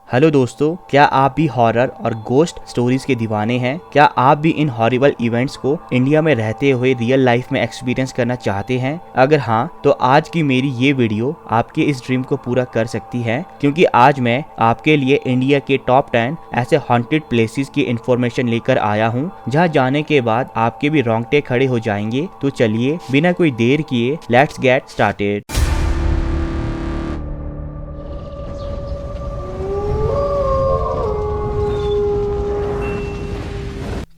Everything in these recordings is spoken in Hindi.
हेलो दोस्तों, क्या आप भी हॉरर और गोस्ट स्टोरीज के दीवाने हैं? क्या आप भी इन हॉरिबल इवेंट्स को इंडिया में रहते हुए रियल लाइफ में एक्सपीरियंस करना चाहते हैं? अगर हाँ, तो आज की मेरी ये वीडियो आपके इस ड्रीम को पूरा कर सकती है, क्योंकि आज मैं आपके लिए इंडिया के टॉप 10 ऐसे हॉन्टेड प्लेसेस की इंफॉर्मेशन लेकर आया हूँ, जहाँ जाने के बाद आपके भी रोंगटे खड़े हो जाएंगे। तो चलिए बिना कोई देर किए लेट्स गेट स्टार्टेड।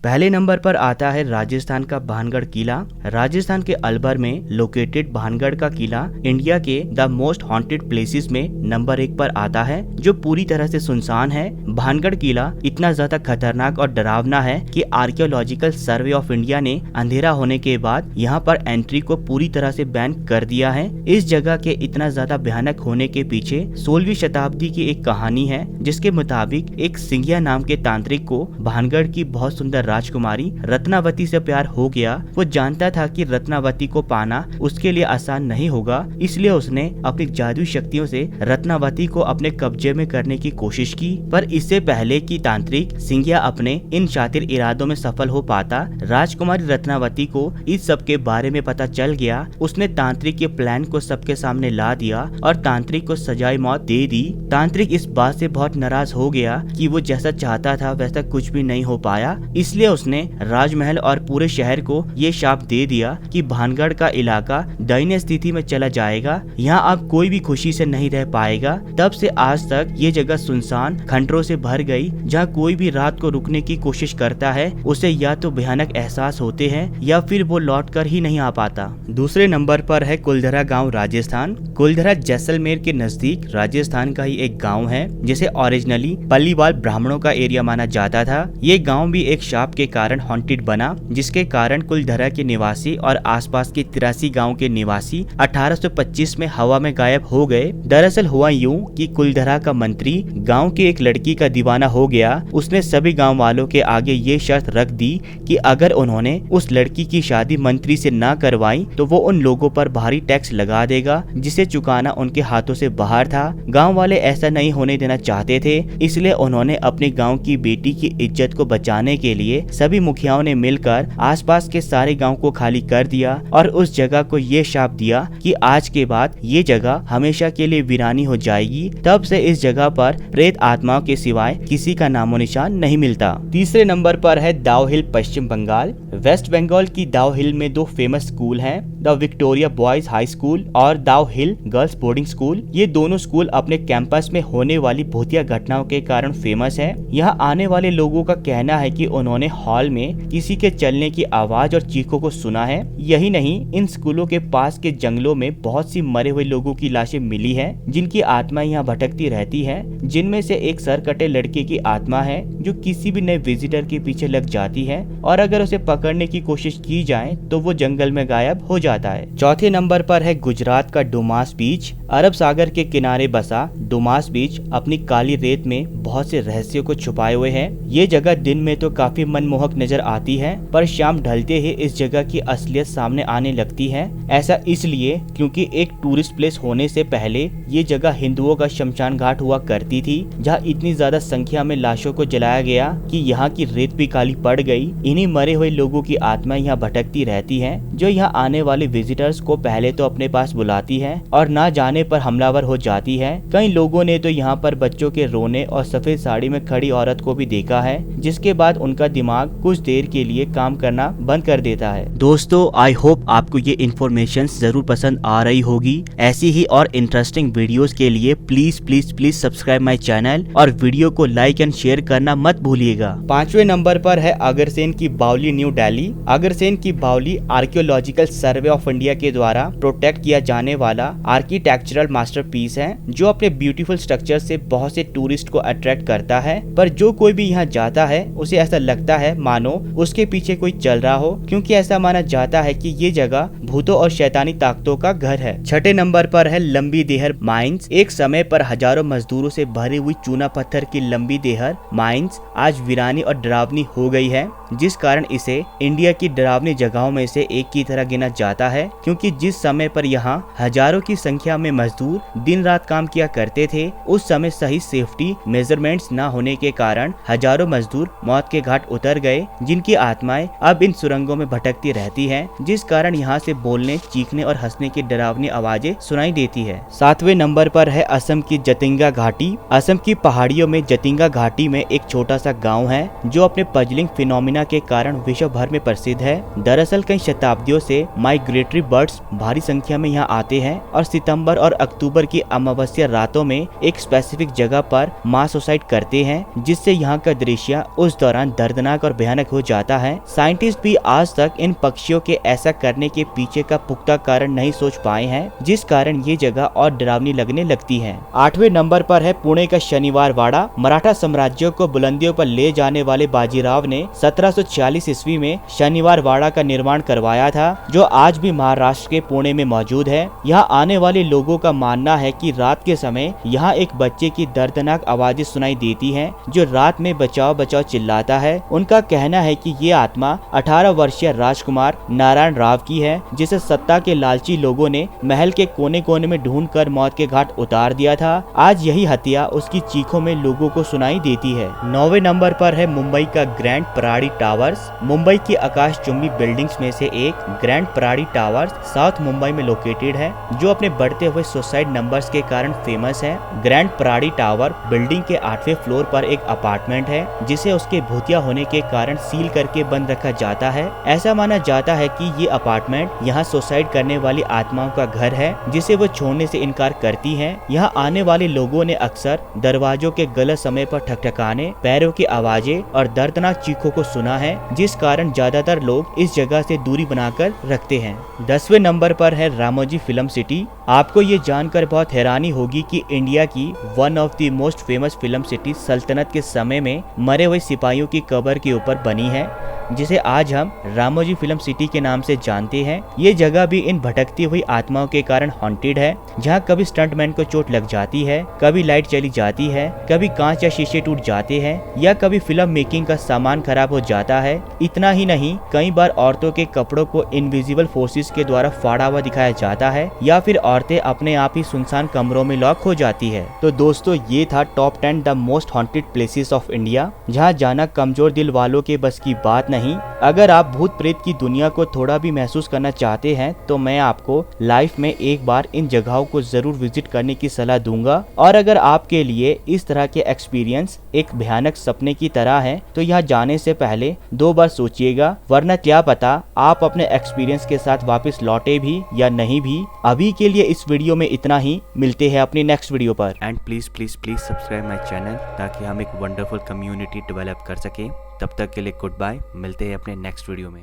पहले नंबर पर आता है राजस्थान का भानगढ़ किला। राजस्थान के अलवर में लोकेटेड भानगढ़ का किला इंडिया के द मोस्ट हॉन्टेड प्लेसेस में नंबर 1 पर आता है, जो पूरी तरह से सुनसान है। भानगढ़ किला इतना ज्यादा खतरनाक और डरावना है कि आर्कियोलॉजिकल सर्वे ऑफ इंडिया ने अंधेरा होने के बाद यहाँ पर एंट्री को पूरी तरह से बैन कर दिया है। इस जगह के इतना ज्यादा भयानक होने के पीछे 16वीं शताब्दी की एक कहानी है, जिसके मुताबिक एक सिंघिया नाम के तांत्रिक को भानगढ़ की बहुत सुंदर राजकुमारी रत्नावती से प्यार हो गया। वो जानता था कि रत्नावती को पाना उसके लिए आसान नहीं होगा, इसलिए उसने अपनी जादुई शक्तियों से रत्नावती को अपने कब्जे में करने की कोशिश की। पर इससे पहले कि तांत्रिक सिंघिया अपने इन शातिर इरादों में सफल हो पाता, राजकुमारी रत्नावती को इस सब के बारे में पता चल गया। उसने तांत्रिक के प्लान को सबके सामने ला दिया और तांत्रिक को सजाए मौत दे दी। तांत्रिक इस बात से बहुत नाराज हो गया कि वो जैसा चाहता था वैसा कुछ भी नहीं हो पाया, इसलिए उसने राजमहल और पूरे शहर को ये शाप दे दिया कि भानगढ़ का इलाका दयनीय स्थिति में चला जाएगा। यहाँ अब कोई भी खुशी से नहीं रह पाएगा। तब से आज तक ये जगह सुनसान खंडरों से भर गई, जहाँ कोई भी रात को रुकने की कोशिश करता है उसे या तो भयानक एहसास होते हैं या फिर वो लौट कर ही नहीं आ पाता। दूसरे नंबर पर है कुलधरा गाँव, राजस्थान। कुलधरा जैसलमेर के नजदीक राजस्थान का ही एक गाँव है, जिसे ओरिजिनली पल्लीवाल ब्राह्मणों का एरिया माना जाता था। ये गाँव भी एक शाप के कारण हॉन्टेड बना, जिसके कारण कुलधरा के निवासी और आसपास के 83 गांव के निवासी 1825 में हवा में गायब हो गए। दरअसल हुआ यूं कि कुलधरा का मंत्री गांव की एक लड़की का दीवाना हो गया। उसने सभी गांव वालों के आगे ये शर्त रख दी कि अगर उन्होंने उस लड़की की शादी मंत्री से ना करवाई तो वो उन लोगों पर भारी टैक्स लगा देगा, जिसे चुकाना उनके हाथों से बाहर था। गाँव वाले ऐसा नहीं होने देना चाहते थे, इसलिए उन्होंने अपने गाँव की बेटी की इज्जत को बचाने के लिए सभी मुखियाओं ने मिलकर आसपास के सारे गांव को खाली कर दिया और उस जगह को ये शाप दिया कि आज के बाद ये जगह हमेशा के लिए वीरानी हो जाएगी। तब से इस जगह पर प्रेत आत्माओं के सिवाय किसी का नामो निशान नहीं मिलता। तीसरे नंबर पर है दाव हिल, पश्चिम बंगाल। वेस्ट बंगाल की दाव हिल में 2 फेमस स्कूल हैं, the Victoria boys high school और दाव हिल गर्ल्स बोर्डिंग स्कूल। ये दोनों स्कूल अपने कैंपस में होने वाली भूतिया घटनाओं के कारण फेमस है। यहाँ आने वाले लोगों का कहना है कि उन्होंने हॉल में किसी के चलने की आवाज और चीखों को सुना है। यही नहीं, इन स्कूलों के पास के जंगलों में बहुत सी मरे हुए लोगों की लाशें मिली हैं, जिनकी आत्मा यहाँ भटकती रहती है। जिनमें से एक सरकटे लड़के की आत्मा है जो किसी भी नए विजिटर के पीछे लग जाती है और अगर उसे पकड़ने की कोशिश की जाए तो वो जंगल में गायब हो जाता है। चौथे नंबर पर है गुजरात का डुमास बीच। अरब सागर के किनारे बसा डुमास बीच अपनी काली रेत में बहुत से रहस्यों को छुपाए हुए है। ये जगह दिन में तो काफी मनमोहक नजर आती है, पर शाम ढलते ही इस जगह की असलियत सामने आने लगती है। ऐसा इसलिए क्योंकि एक टूरिस्ट प्लेस होने से पहले ये जगह हिंदुओं का शमशान घाट हुआ करती थी, जहाँ इतनी ज्यादा संख्या में लाशों को जलाया गया कि यहाँ की रेत भी काली पड़ गई। इन्हीं मरे हुए लोगों की आत्मा यहाँ भटकती रहती है, जो यहाँ आने वाले विजिटर्स को पहले तो अपने पास बुलाती है और ना जाने पर हमलावर हो जाती है। कई लोगों ने तो यहाँ पर बच्चों के रोने और सफेद साड़ी में खड़ी औरत को भी देखा है, जिसके बाद उनका दिमाग कुछ देर के लिए काम करना बंद कर देता है। दोस्तों, आई होप आपको ये इन्फॉर्मेशन जरूर पसंद आ रही होगी। ऐसी ही और इंटरेस्टिंग वीडियोस के लिए please please please subscribe my channel और वीडियो को लाइक एंड शेयर करना मत भूलिएगा। 5वें नंबर पर है अगरसेन की बावली, न्यू दिल्ली। अगरसेन की बावली आर्कियोलॉजिकल सर्वे ऑफ इंडिया के द्वारा प्रोटेक्ट किया जाने वाला आर्किटेक्चरल मास्टरपीस है, जो अपने ब्यूटीफुल स्ट्रक्चर से बहुत से टूरिस्ट को अट्रैक्ट करता है। पर जो कोई भी यहाँ जाता है उसे ऐसा लगता है मानो उसके पीछे कोई चल रहा हो, क्योंकि ऐसा माना जाता है कि ये जगह भूतों और शैतानी ताकतों का घर है। 6ठे नंबर पर है लंबी देहर माइंस। एक समय पर हजारों मजदूरों से भरी हुई चूना पत्थर की लंबी देहर माइंस आज वीरानी और डरावनी हो गई है। जिस कारण इसे इंडिया की डरावनी जगहों में से एक की तरह गिना जाता है, क्योंकि जिस समय पर यहाँ हजारों की संख्या में मजदूर दिन रात काम किया करते थे, उस समय सही सेफ्टी मेजरमेंट्स न होने के कारण हजारों मजदूर मौत के घाट उतर गए, जिनकी आत्माएं अब इन सुरंगों में भटकती रहती हैं, जिस कारण यहाँ से बोलने, चीखने और हंसने की डरावनी आवाजें सुनाई देती है। 7वें नंबर पर है असम की जतिंगा घाटी। असम की पहाड़ियों में जतिंगा घाटी में एक छोटा सा गाँव है जो अपने पजलिंग फिनोमिना के कारण विश्व भर में प्रसिद्ध है। दरअसल कई शताब्दियों से माइग्रेटरी बर्ड्स भारी संख्या में यहाँ आते हैं और सितंबर और अक्टूबर की अमावस्या रातों में एक स्पेसिफिक जगह पर मास सुसाइड करते हैं, जिससे यहाँ का दृश्य उस दौरान दर्दनाक और भयानक हो जाता है। साइंटिस्ट भी आज तक इन पक्षियों के ऐसा करने के पीछे का पुख्ता कारण नहीं सोच पाए हैं, जिस कारण ये जगह और डरावनी लगने लगती है। 8वें नंबर पर है पुणे का शनिवार वाड़ा। मराठा साम्राज्य को बुलंदियों पर ले जाने वाले बाजीराव ने 1746 ईस्वी में शनिवार वाड़ा का निर्माण करवाया था, जो आज भी महाराष्ट्र के पुणे में मौजूद है। यहाँ आने वाले लोगों का मानना है कि रात के समय यहाँ एक बच्चे की दर्दनाक आवाजें सुनाई देती हैं, जो रात में बचाओ बचाओ चिल्लाता है। उनका कहना है कि ये आत्मा 18 वर्षीय राजकुमार नारायण राव की है, जिसे सत्ता के लालची लोगों ने महल के कोने कोने में ढूंढकर मौत के घाट उतार दिया था। आज यही हत्या उसकी चीखों में लोगों को सुनाई देती है। 9वें नंबर पर है मुंबई का ग्रैंड पराडी टावर्स। मुंबई की आकाशचुंबी बिल्डिंग्स में से एक ग्रैंड पराडी टावर्स साउथ मुंबई में लोकेटेड है, जो अपने बढ़ते हुए सुसाइड नंबर्स के कारण फेमस है। ग्रैंड पराडी टावर बिल्डिंग के 8वें फ्लोर पर एक अपार्टमेंट है, जिसे उसके भूतिया होने के कारण सील करके बंद रखा जाता है। ऐसा माना जाता है कि ये अपार्टमेंट यहाँ सुसाइड करने वाली आत्माओं का घर है, जिसे वो छोड़ने से इनकार करती हैं। यहाँ आने वाले लोगों ने अक्सर दरवाजों के गलत समय पर ठकठकाने, पैरों की आवाजें और दर्दनाक चीखों को सुना है, जिस कारण ज्यादातर लोग इस जगह से दूरी बनाकर रखते हैं। 10वें नंबर पर है रामोजी फिल्म सिटी। आपको ये जानकर बहुत हैरानी होगी कि इंडिया की one of the most famous film city सल्तनत के समय में मरे हुए सिपाहियों की कब्र के ऊपर बनी है, जिसे आज हम रामोजी फिल्म सिटी के नाम से जानते हैं। ये जगह भी इन भटकती हुई आत्माओं के कारण हॉन्टेड है, जहाँ कभी स्टंटमैन को चोट लग जाती है, कभी लाइट चली जाती है, कभी कांच या शीशे टूट जाते हैं, या कभी फिल्म मेकिंग का सामान खराब हो जाता है। इतना ही नहीं, कई बार औरतों के कपड़ों को इनविजिबल फोर्सेस के द्वारा फाड़ा हुआ दिखाया जाता है, या फिर औरतें अपने आप ही सुनसान कमरों में लॉक हो जाती है। तो दोस्तों, ये था top 10 the most haunted places of India, जहाँ जाना कमजोर दिल वालों के बस की बात नहीं। अगर आप भूत प्रेत की दुनिया को थोड़ा भी महसूस करना चाहते हैं, तो मैं आपको लाइफ में एक बार इन जगहों को जरूर विजिट करने की सलाह दूंगा। और अगर आपके लिए इस तरह के एक्सपीरियंस एक भयानक सपने की तरह है, तो यहाँ जाने से पहले 2 बार सोचिएगा, वरना क्या पता आप अपने एक्सपीरियंस के साथ वापस लौटे भी या नहीं भी। अभी के लिए इस वीडियो में इतना ही, मिलते हैं अपनी नेक्स्ट वीडियो पर। And please please please subscribe my channel, ताकि हम एक वंडरफुल कम्युनिटी डेवलप कर सके। तब तक के लिए गुड बाय, मिलते हैं अपने नेक्स्ट वीडियो में।